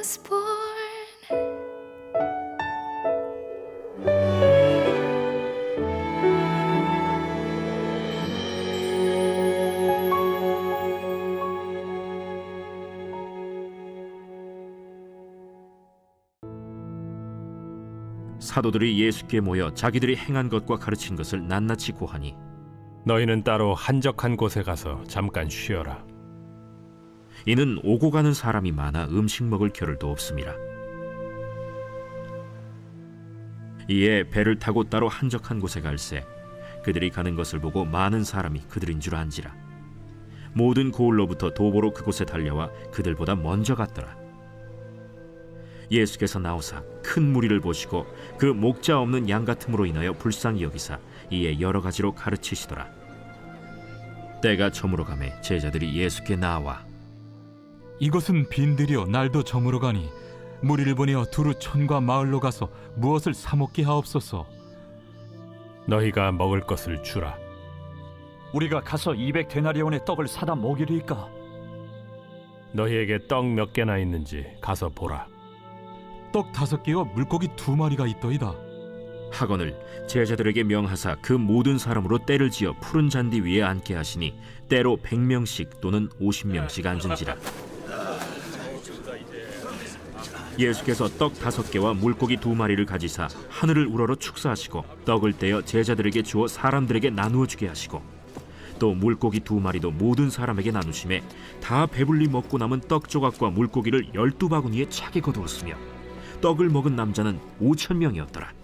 was born. 사도들이 예수께 모여 자기들이 행한 것과 가르친 것을 낱낱이 고하니 너희는 따로 한적한 곳에 가서 잠깐 쉬어라. 이는 오고 가는 사람이 많아 음식 먹을 겨를도 없음이라. 이에 배를 타고 따로 한적한 곳에 갈새 그들이 가는 것을 보고 많은 사람이 그들인 줄 안지라. 모든 고을로부터 도보로 그곳에 달려와 그들보다 먼저 갔더라. 예수께서 나오사 큰 무리를 보시고 그 목자 없는 양 같음으로 인하여 불쌍히 여기사 이에 여러 가지로 가르치시더라. 때가 저물어 가매 제자들이 예수께 나와 이것은 빈들이여 날도 저물어 가니 무리를 보내어 두루 촌과 마을로 가서 무엇을 사 먹게 하옵소서. 너희가 먹을 것을 주라. 우리가 가서 200데나리온의 떡을 사다 먹이리까? 너희에게 떡 몇 개나 있는지 가서 보라. 떡 5개와 물고기 2마리가 있더이다. 하거늘 제자들에게 명하사 그 모든 사람으로 때를 지어 푸른 잔디 위에 앉게 하시니 때로 100명씩 또는 50명씩 앉은지라. 예수께서 떡 5개와 물고기 2마리를 가지사 하늘을 우러러 축사하시고 떡을 떼어 제자들에게 주어 사람들에게 나누어 주게 하시고 또 물고기 2마리도 모든 사람에게 나누심에 다 배불리 먹고 남은 떡 조각과 물고기를 12바구니에 차게 거두었으며 떡을 먹은 남자는 5,000명이었더라.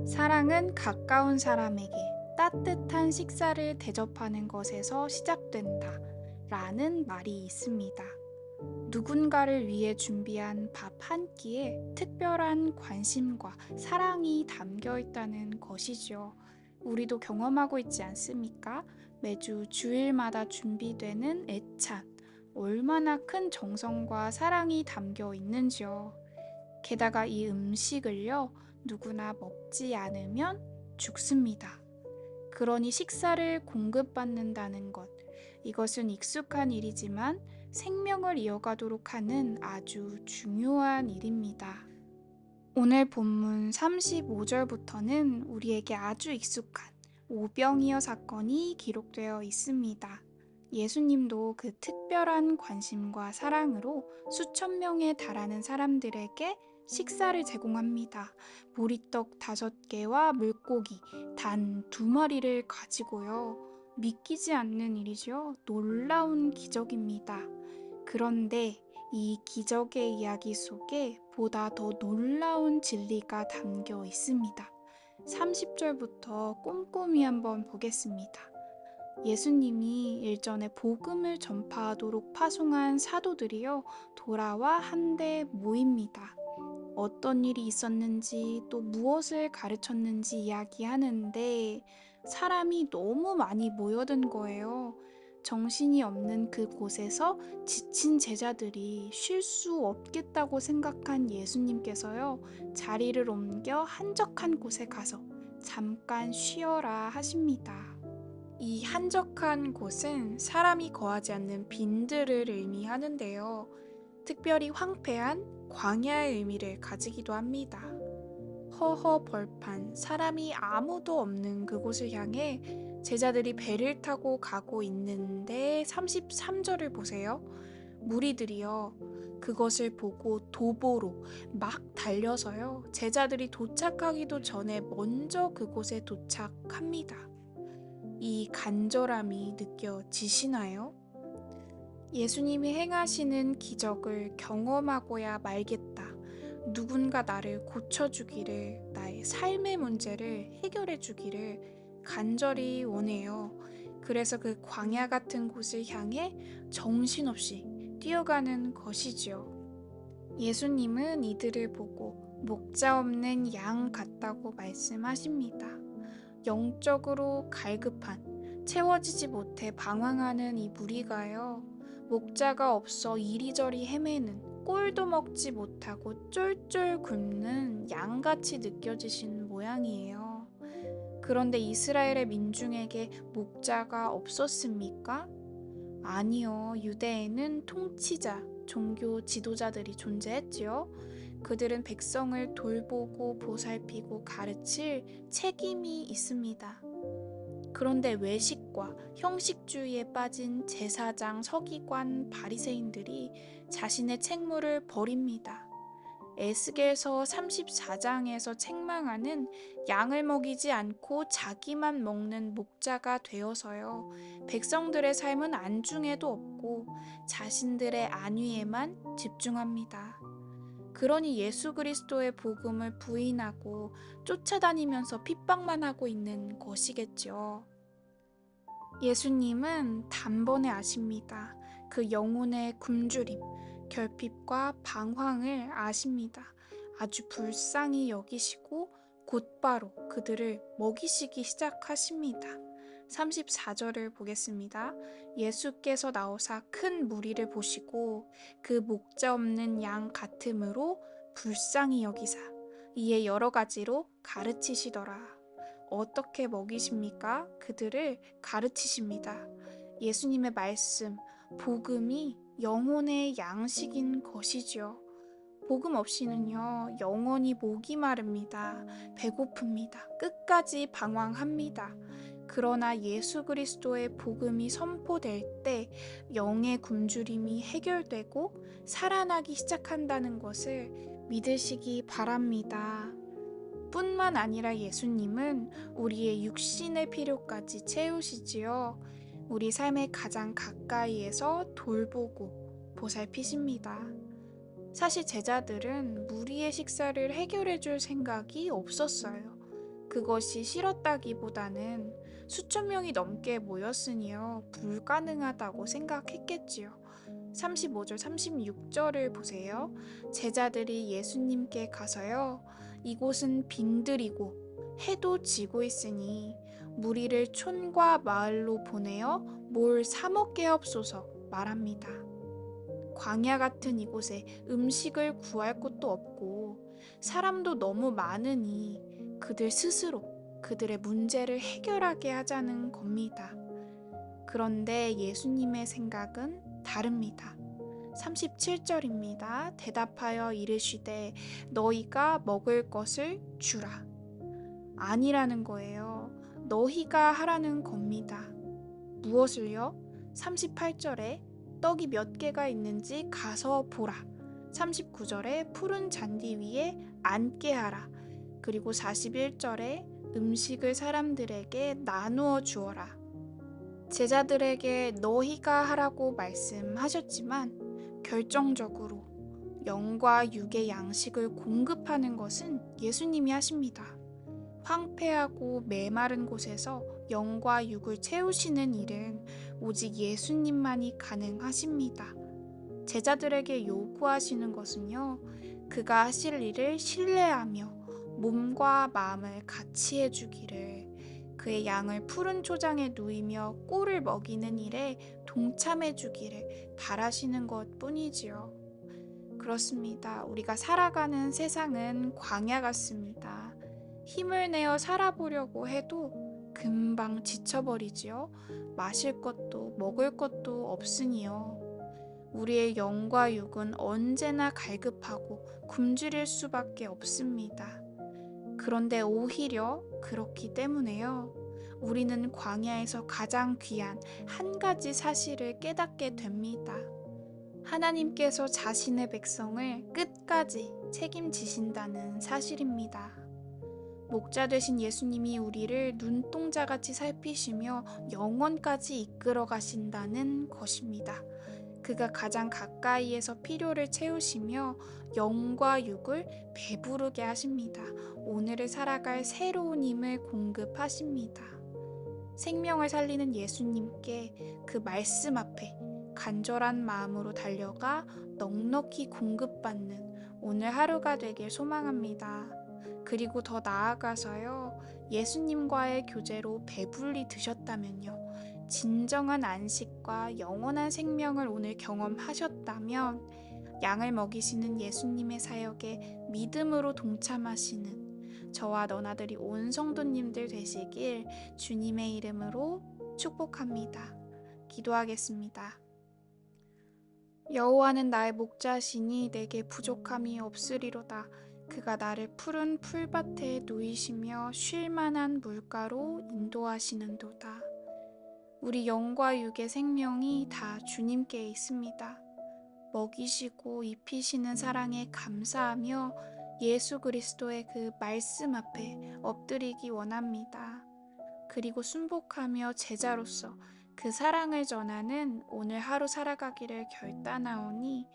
사랑은 가까운 사람에게 따뜻한 식사를 대접하는 것에서 시작된다 라는 말이 있습니다. 누군가를 위해 준비한 밥 한 끼에 특별한 관심과 사랑이 담겨 있다는 것이죠. 우리도 경험하고 있지 않습니까? 매주 주일마다 준비되는 애찬, 얼마나 큰 정성과 사랑이 담겨 있는지요. 게다가 이 음식을요, 누구나 먹지 않으면 죽습니다. 그러니 식사를 공급받는다는 것, 이것은 익숙한 일이지만 생명을 이어가도록 하는 아주 중요한 일입니다. 오늘 본문 35절부터는 우리에게 아주 익숙한 오병이어 사건이 기록되어 있습니다. 예수님도 그 특별한 관심과 사랑으로 수천 명에 달하는 사람들에게 식사를 제공합니다. 보리떡 5개와 물고기 단 2마리를 가지고요. 믿기지 않는 일이죠. 놀라운 기적입니다. 그런데 이 기적의 이야기 속에 보다 더 놀라운 진리가 담겨 있습니다. 30절부터 꼼꼼히 한번 보겠습니다. 예수님이 일전에 복음을 전파하도록 파송한 사도들이요, 돌아와 한데 모입니다. 어떤 일이 있었는지 또 무엇을 가르쳤는지 이야기하는데 사람이 너무 많이 모여든 거예요. 정신이 없는 그 곳에서 지친 제자들이 쉴 수 없겠다고 생각한 예수님께서요, 자리를 옮겨 한적한 곳에 가서 잠깐 쉬어라 하십니다. 이 한적한 곳은 사람이 거하지 않는 빈들을 의미하는데요. 특별히 황폐한 광야의 의미를 가지기도 합니다. 허허벌판, 사람이 아무도 없는 그곳을 향해 제자들이 배를 타고 가고 있는데 33절을 보세요. 무리들이요, 그것을 보고 도보로 막 달려서요, 제자들이 도착하기도 전에 먼저 그곳에 도착합니다. 이 간절함이 느껴지시나요? 예수님이 행하시는 기적을 경험하고야 말겠다. 누군가 나를 고쳐주기를, 나의 삶의 문제를 해결해주기를 간절히 원해요. 그래서 그 광야 같은 곳을 향해 정신없이 뛰어가는 것이지요. 예수님은 이들을 보고 목자 없는 양 같다고 말씀하십니다. 영적으로 갈급한, 채워지지 못해 방황하는 이 무리가요, 목자가 없어 이리저리 헤매는, 꼴도 먹지 못하고 쫄쫄 굶는 양같이 느껴지신 모양이에요. 그런데 이스라엘의 민중에게 목자가 없었습니까? 아니요. 유대에는 통치자, 종교 지도자들이 존재했지요. 그들은 백성을 돌보고 보살피고 가르칠 책임이 있습니다. 그런데 외식과 형식주의에 빠진 제사장, 서기관, 바리새인들이 자신의 책무를 버립니다. 에스겔서 34장에서 책망하는 양을 먹이지 않고 자기만 먹는 목자가 되어서요. 백성들의 삶은 안중에도 없고 자신들의 안위에만 집중합니다. 그러니 예수 그리스도의 복음을 부인하고 쫓아다니면서 핍박만 하고 있는 것이겠죠. 예수님은 단번에 아십니다. 그 영혼의 굶주림, 결핍과 방황을 아십니다. 아주 불쌍히 여기시고 곧바로 그들을 먹이시기 시작하십니다. 34절을 보겠습니다. 예수께서 나오사 큰 무리를 보시고 그 목자 없는 양 같음으로 불쌍히 여기사 이에 여러 가지로 가르치시더라. 어떻게 먹이십니까? 그들을 가르치십니다. 예수님의 말씀, 복음이 영혼의 양식인 것이지요. 복음 없이는요, 영원히 목이 마릅니다. 배고픕니다. 끝까지 방황합니다. 그러나 예수 그리스도의 복음이 선포될 때 영의 굶주림이 해결되고 살아나기 시작한다는 것을 믿으시기 바랍니다. 뿐만 아니라 예수님은 우리의 육신의 필요까지 채우시지요. 우리 삶의 가장 가까이에서 돌보고 보살피십니다. 사실 제자들은 무리의 식사를 해결해 줄 생각이 없었어요. 그것이 싫었다기보다는 수천 명이 넘게 모였으니요. 불가능하다고 생각했겠지요. 35절, 36절을 보세요. 제자들이 예수님께 가서요. 이곳은 빈들이고 해도 지고 있으니 무리를 촌과 마을로 보내어 뭘 사 먹게 하옵소서 말합니다. 광야 같은 이곳에 음식을 구할 곳도 없고 사람도 너무 많으니 그들 스스로 그들의 문제를 해결하게 하자는 겁니다. 그런데 예수님의 생각은 다릅니다. 37절입니다. 대답하여 이르시되 너희가 먹을 것을 주라. 아니라는 거예요. 너희가 하라는 겁니다. 무엇을요? 38절에 떡이 몇 개가 있는지 가서 보라. 39절에 푸른 잔디 위에 앉게 하라. 그리고 41절에 음식을 사람들에게 나누어 주어라. 제자들에게 너희가 하라고 말씀하셨지만 결정적으로 영과 육의 양식을 공급하는 것은 예수님이 하십니다. 황폐하고 메마른 곳에서 영과 육을 채우시는 일은 오직 예수님만이 가능하십니다. 제자들에게 요구하시는 것은요, 그가 하실 일을 신뢰하며 몸과 마음을 같이 해주기를, 그의 양을 푸른 초장에 누이며 꿀을 먹이는 일에 동참해주기를 바라시는 것 뿐이지요. 그렇습니다. 우리가 살아가는 세상은 광야 같습니다. 힘을 내어 살아보려고 해도 금방 지쳐버리지요. 마실 것도 먹을 것도 없으니요. 우리의 영과 육은 언제나 갈급하고 굶주릴 수밖에 없습니다. 그런데 오히려 그렇기 때문에요. 우리는 광야에서 가장 귀한 한 가지 사실을 깨닫게 됩니다. 하나님께서 자신의 백성을 끝까지 책임지신다는 사실입니다. 목자 되신 예수님이 우리를 눈동자같이 살피시며 영원까지 이끌어 가신다는 것입니다. 그가 가장 가까이에서 필요를 채우시며 영과 육을 배부르게 하십니다. 오늘을 살아갈 새로운 힘을 공급하십니다. 생명을 살리는 예수님께 그 말씀 앞에 간절한 마음으로 달려가 넉넉히 공급받는 오늘 하루가 되길 소망합니다. 그리고 더 나아가서요, 예수님과의 교제로 배불리 드셨다면요, 진정한 안식과 영원한 생명을 오늘 경험하셨다면 양을 먹이시는 예수님의 사역에 믿음으로 동참하시는 저와 너나들이 온 성도님들 되시길 주님의 이름으로 축복합니다. 기도하겠습니다. 여호와는 나의 목자시니 내게 부족함이 없으리로다. 그가 나를 푸른 풀밭에 누이시며 쉴 만한 물가로 인도하시는도다. 우리 영과 육의 생명이 다 주님께 있습니다. 먹이시고 입히시는 사랑에 감사하며 예수 그리스도의 그 말씀 앞에 엎드리기 원합니다. 그리고 순복하며 제자로서 그 사랑을 전하는 오늘 하루 살아가기를 결단하오니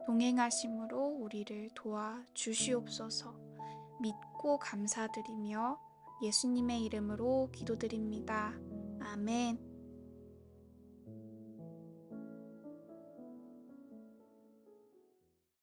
동행하심으로 우리를 도와 주시옵소서. 믿고 감사드리며 예수님의 이름으로 기도드립니다. 아멘.